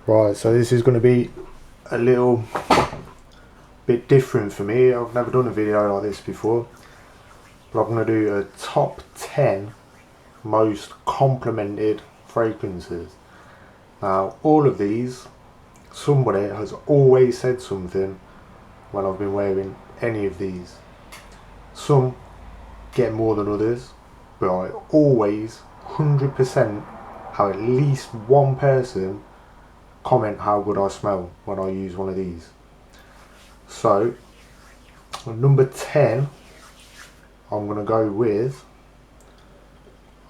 Right, so this is going to be a little bit different for me. I've never done a video like this before, but I'm going to do a top 10 most complimented fragrances. Now, all of these, somebody has always said something when I've been wearing any of these. Some get more than others, but I always 100% have at least one person comment how good I smell when I use one of these. So, number 10, I'm going to go with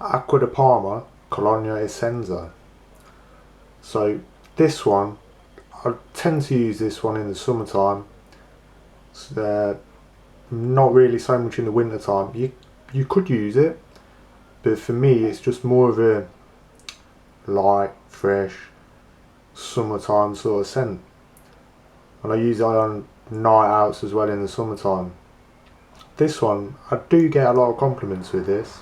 Acqua di Parma Colonia Essenza. So, this one, I tend to use this one in the summertime. Not really so much in the winter time. You could use it, but for me it's just more of a light, fresh, summertime sort of scent. And I use it on night outs as well in the summertime. This one, I do get a lot of compliments with this.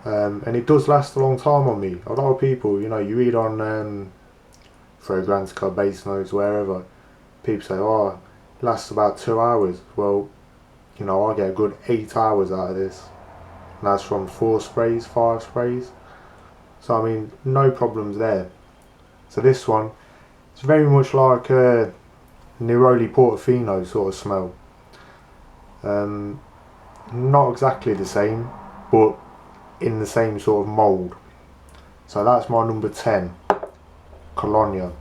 And it does last a long time on me. A lot of people, you read on Fragrantica, Base Notes, wherever, people say, oh, it lasts about 2 hours. Well, I get a good 8 hours out of this. And that's from 4 sprays, 5 sprays. So, I mean, no problems there. So this one, it's very much like a Neroli Portofino sort of smell. Not exactly the same, but in the same sort of mould. So that's my number 10, Colonia.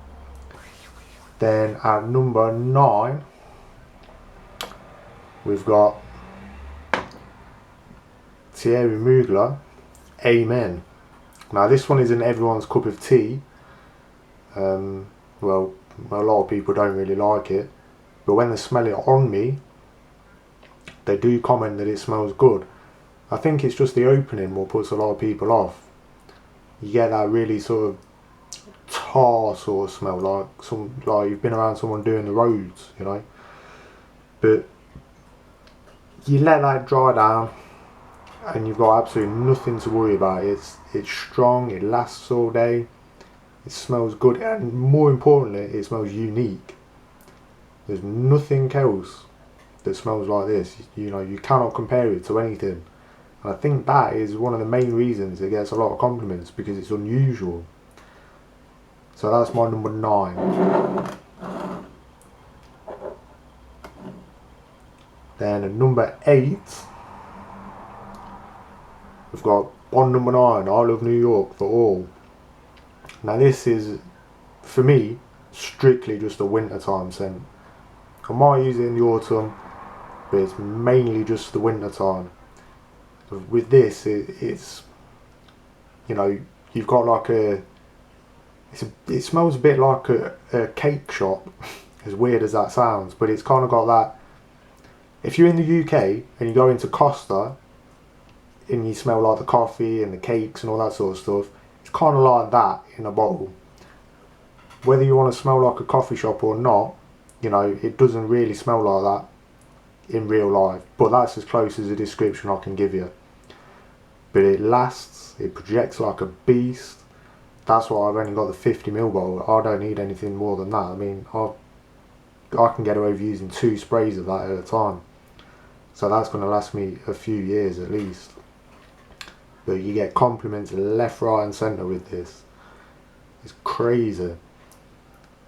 Then at number 9, we've got Thierry Mugler, Amen. Now this one isn't everyone's cup of tea. Well, a lot of people don't really like it, but when they smell it on me, they do comment that it smells good. I think it's just the opening what puts a lot of people off. You get that really sort of tar sort of smell, like you've been around someone doing the roads, But you let that dry down, and you've got absolutely nothing to worry about. It's strong, it lasts all day, it smells good, and more importantly, it smells unique. There's nothing else that smells like this. You cannot compare it to anything. And I think that is one of the main reasons it gets a lot of compliments, because it's unusual. So that's my number 9. Then at number 8, we've got Bond number 9, I Love New York for All. Now this is, for me, strictly just a wintertime scent. I might use it in the autumn, but it's mainly just the winter time. With this, it's you've got like it smells a bit like a cake shop, as weird as that sounds, but it's kind of got that. If you're in the UK and you go into Costa and you smell like the coffee and the cakes and all that sort of stuff, it's kind of like that in a bottle. Whether you want to smell like a coffee shop or not, it doesn't really smell like that in real life, but that's as close as a description I can give you. But it lasts, it projects like a beast. That's why I've only got the 50ml bottle. I don't need anything more than that. I mean, I can get away with using 2 sprays of that at a time, so that's going to last me a few years at least. But you get compliments left, right and centre with this. It's crazy.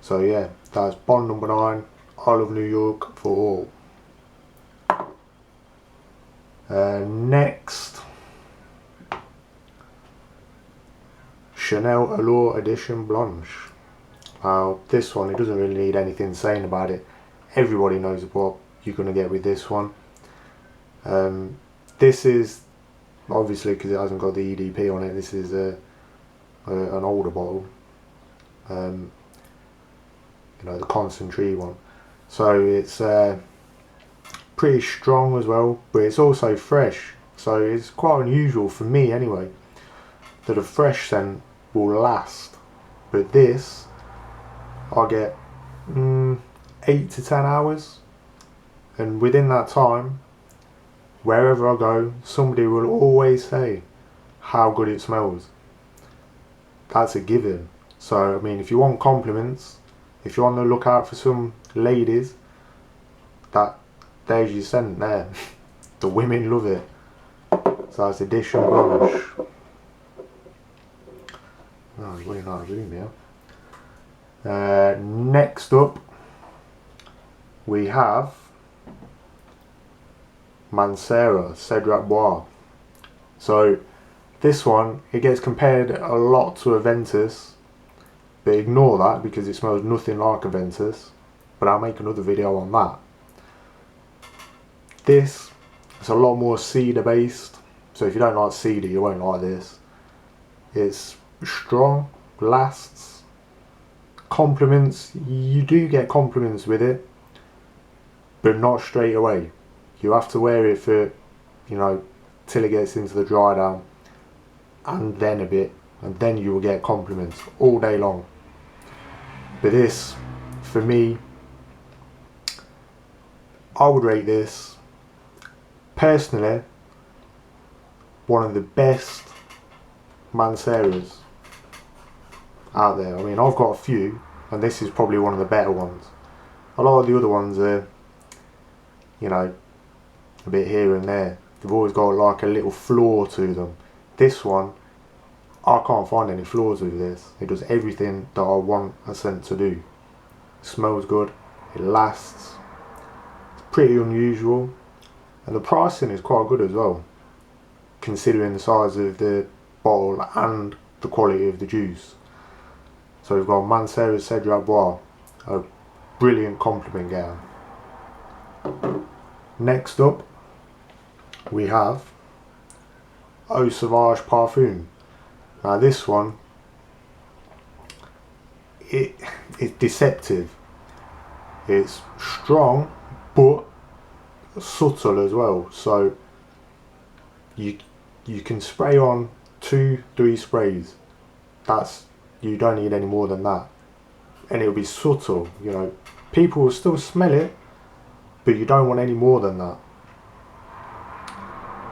So yeah, that's Bond number 9, I Love New York for All. Next, Chanel Allure Edition Blanche. Now this one, it doesn't really need anything saying about it. Everybody knows what you're going to get with this one. This is, obviously because it hasn't got the EDP on it, this is an older bottle. The concentrate one. So it's pretty strong as well, but it's also fresh. So it's quite unusual for me anyway, that a fresh scent will last. But this, I get 8 to 10 hours, and within that time, wherever I go, somebody will always say how good it smells. That's a given. So I mean, if you want compliments, if you're on the lookout for some ladies, there's your scent there. The women love it. So that's Edition Blanche. Oh, it's really not a room here. Next up, we have Mancera Cedrat Bois. So this one, it gets compared a lot to a Ventus, but ignore that because it smells nothing like a Ventus. But I'll make another video on that. This is a lot more cedar based, so if you don't like cedar, you won't like this. It's strong, lasts. Compliments, you do get compliments with it, but not straight away. You have to wear it for, till it gets into the dry down, and then a bit, and then you will get compliments all day long. But this, for me, I would rate this, personally, one of the best Manceras out there. I mean, I've got a few, and this is probably one of the better ones. A lot of the other ones are, a bit here and there. They've always got like a little flaw to them. This one, I can't find any flaws with this. It does everything that I want a scent to do. It smells good, it lasts, it's pretty unusual, and the pricing is quite good as well, considering the size of the bottle and the quality of the juice. So we've got Mancera Cedrat Bois, a brilliant compliment getter. Next up, we have Eau Sauvage Parfum. Now this one, it's deceptive. It's strong, but subtle as well. So you can spray on 2-3 sprays. You don't need any more than that, and it'll be subtle. People will still smell it, but you don't want any more than that.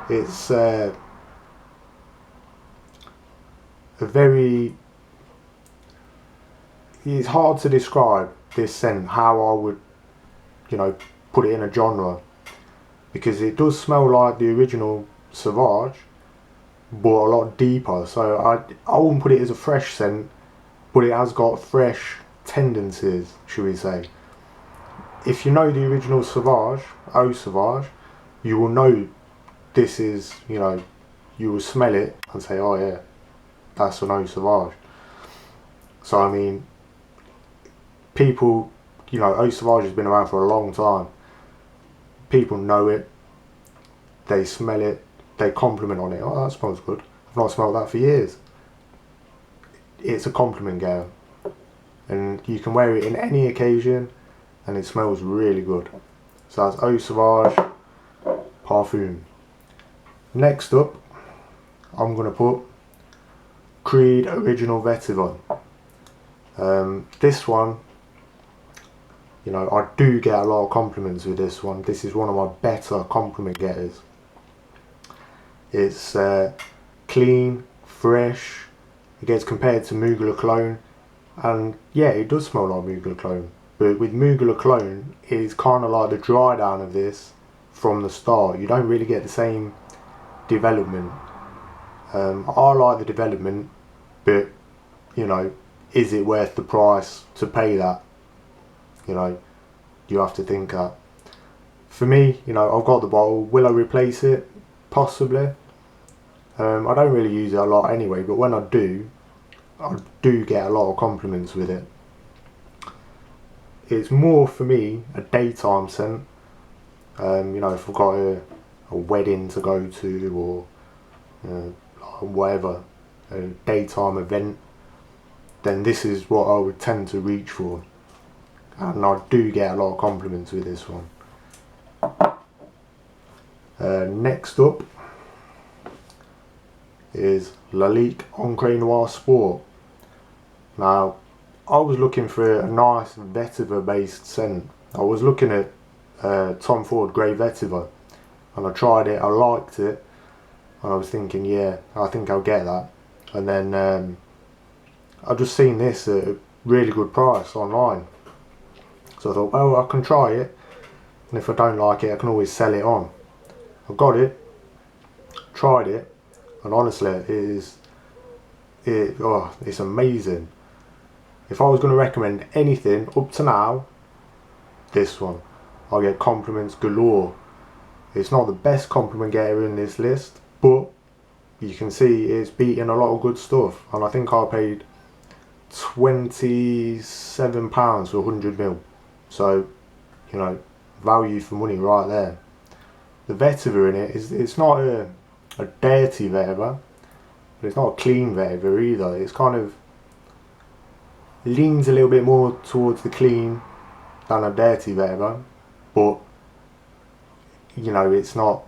It's it's hard to describe this scent, how I would put it in a genre, because it does smell like the original Sauvage, but a lot deeper. So I wouldn't put it as a fresh scent, but it has got fresh tendencies, should we say. If you know the original Sauvage, Eau Sauvage, you will know this is, you will smell it and say, oh yeah, that's an Eau Sauvage. So I mean, people, Eau Sauvage has been around for a long time. People know it, they smell it, they compliment on it. Oh, that smells good. I've not smelled that for years. It's a compliment getter, and you can wear it in any occasion, and it smells really good. So that's Eau Sauvage Parfum. Next up, I'm going to put Creed Original Vetiver. This one, I do get a lot of compliments with this one. This is one of my better compliment getters. It's clean, fresh. It gets compared to Mugler Cologne, and yeah, it does smell like Mugler Cologne. But with Mugler Cologne, it's kind of like the dry down of this from the start. You don't really get the same development. I like the development, but is it worth the price to pay that? You have to think that. For me, I've got the bottle. Will I replace it? Possibly. I don't really use it a lot anyway, but when I do get a lot of compliments with it. It's more, for me, a daytime scent. If I've got a wedding to go to, or whatever, a daytime event, then this is what I would tend to reach for, and I do get a lot of compliments with this one. Next up is Lalique Encre Noir Sport. Now, I was looking for a nice vetiver based scent. I was looking at Tom Ford Grey Vetiver, and I tried it, I liked it, and I was thinking, yeah, I think I'll get that. And then I just seen this at a really good price online. So I thought, well, I can try it, and if I don't like it, I can always sell it on. I got it, tried it, and honestly, it's amazing. If I was going to recommend anything up to now, this one. I get compliments galore. It's not the best compliment getter in this list, but you can see it's beating a lot of good stuff. And I think I paid £27 for 100ml. So, you know, value for money right there. The vetiver in it it's not a dirty vetiver, but it's not a clean vetiver either. It's kind of leans a little bit more towards the clean than a dirty vetiver, but you know, it's not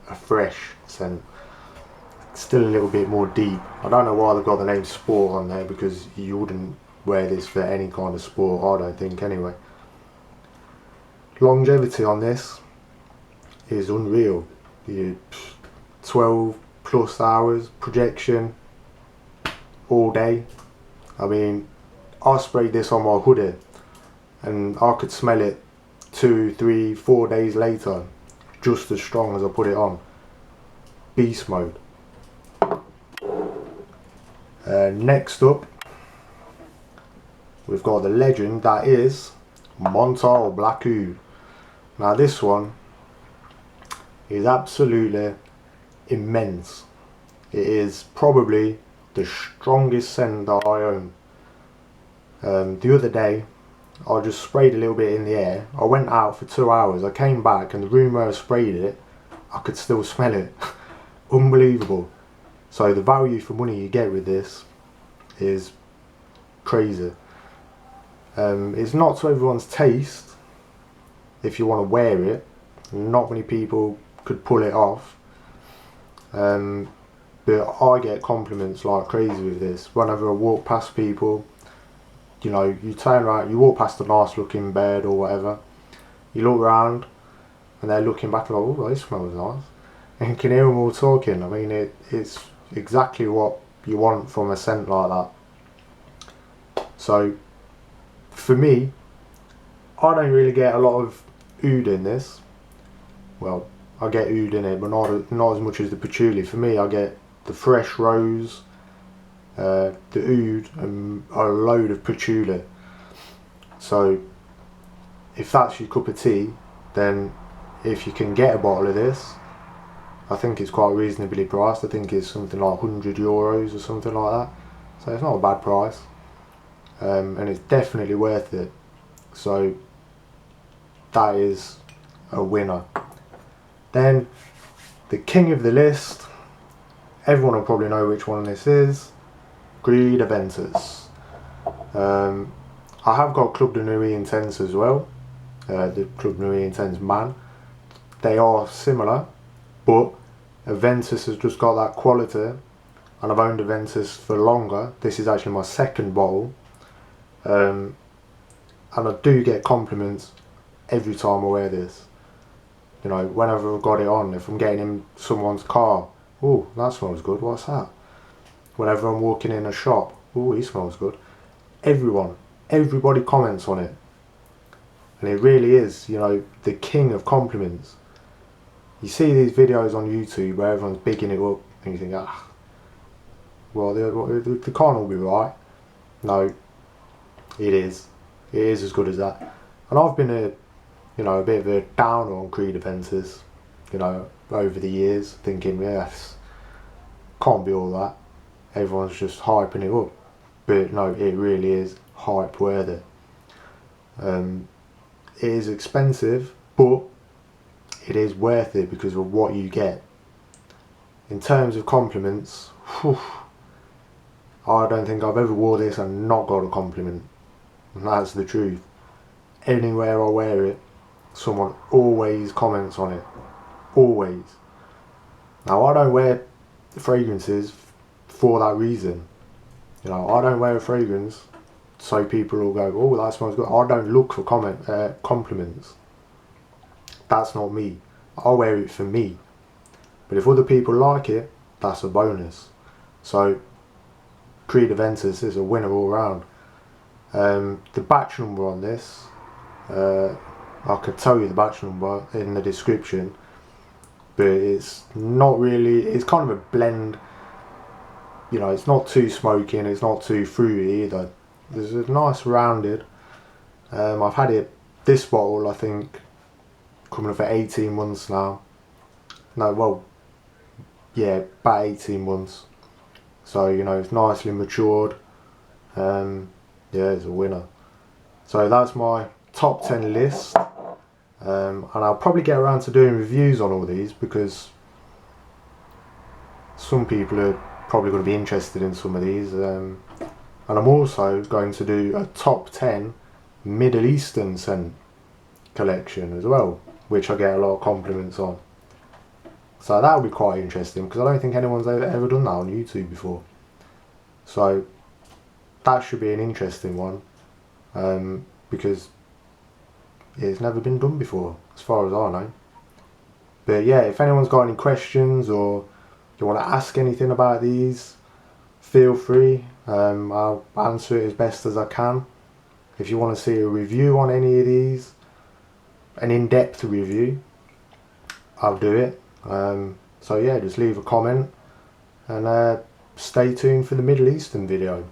a fresh scent. It's still a little bit more deep. I don't know why they've got the name sport on there, because you wouldn't wear this for any kind of sport, I don't think anyway. Longevity on this is unreal. 12 plus hours projection all day. I mean, I sprayed this on my hoodie and I could smell it 2, 3, 4 days later, just as strong as I put it on. Beast mode. Next up, we've got the legend that is Mancera Blanc. Now this one is absolutely immense. It is probably the strongest scent that I own. The other day I just sprayed a little bit in the air. I went out for 2 hours, I came back, and the room where I sprayed it, I could still smell it. Unbelievable. So the value for money you get with this is crazy. It's not to everyone's taste. If you want to wear it, not many people could pull it off. But I get compliments like crazy with this. Whenever I walk past people, you know, you turn around, you walk past a nice looking bed or whatever, you look around and they're looking back and like, oh, this smells nice. And you can hear them all talking. I mean, it's exactly what you want from a scent like that. So for me, I don't really get a lot of oud in this. Well, I get oud in it, but not as much as the patchouli. For me, I get the fresh rose, the oud, and a load of patchouli. So if that's your cup of tea, then if you can get a bottle of this, I think it's quite reasonably priced. I think it's something like €100 or something like that. So it's not a bad price, and it's definitely worth it. So that is a winner. Then the king of the list, everyone will probably know which one this is, Creed Aventus. I have got Club de Nuit Intense as well, the Club de Nuit Intense Man. They are similar, but Aventus has just got that quality, and I've owned Aventus for longer. This is actually my second bottle, and I do get compliments every time I wear this. You know, whenever I've got it on, if I'm getting in someone's car, oh, that smells good, what's that? Whenever I'm walking in a shop, oh, he smells good. Everybody comments on it. And it really is, you know, the king of compliments. You see these videos on YouTube where everyone's bigging it up and you think, well, they can't all be right. No, it is. It is as good as that. And I've been a bit of a downer on Creed Aventus, you know, over the years, thinking, yes, can't be all that. Everyone's just hyping it up. But no, it really is hype worthy. It is expensive, but it is worth it because of what you get. In terms of compliments, I don't think I've ever wore this and not got a compliment. And that's the truth. Anywhere I wear it, someone always comments on it. Always. Now, I don't wear fragrances for that reason. You know, I don't wear a fragrance so people will go, oh, that smells good. I don't look for compliments. That's not me. I wear it for me. But if other people like it, that's a bonus. So Creed Aventus is a winner all round. The batch number on this, I could tell you the batch number in the description, but it's not really, it's kind of a blend, you know, it's not too smoky and it's not too fruity either. There's a nice rounded. I've had it, this bottle I think, coming up for 18 months now. No, well, yeah, about 18 months. So, you know, it's nicely matured. Yeah, it's a winner. So that's my top 10 list. And I'll probably get around to doing reviews on all these because some people are probably going to be interested in some of these. And I'm also going to do a top 10 Middle Eastern scent collection as well, which I get a lot of compliments on. So that'll be quite interesting because I don't think anyone's ever done that on YouTube before. So that should be an interesting one, because it's never been done before as far as I know. But yeah, if anyone's got any questions or you want to ask anything about these, feel free. I'll answer it as best as I can. If you want to see a review on any of these, an in-depth review, I'll do it. So yeah, just leave a comment and stay tuned for the Middle Eastern video.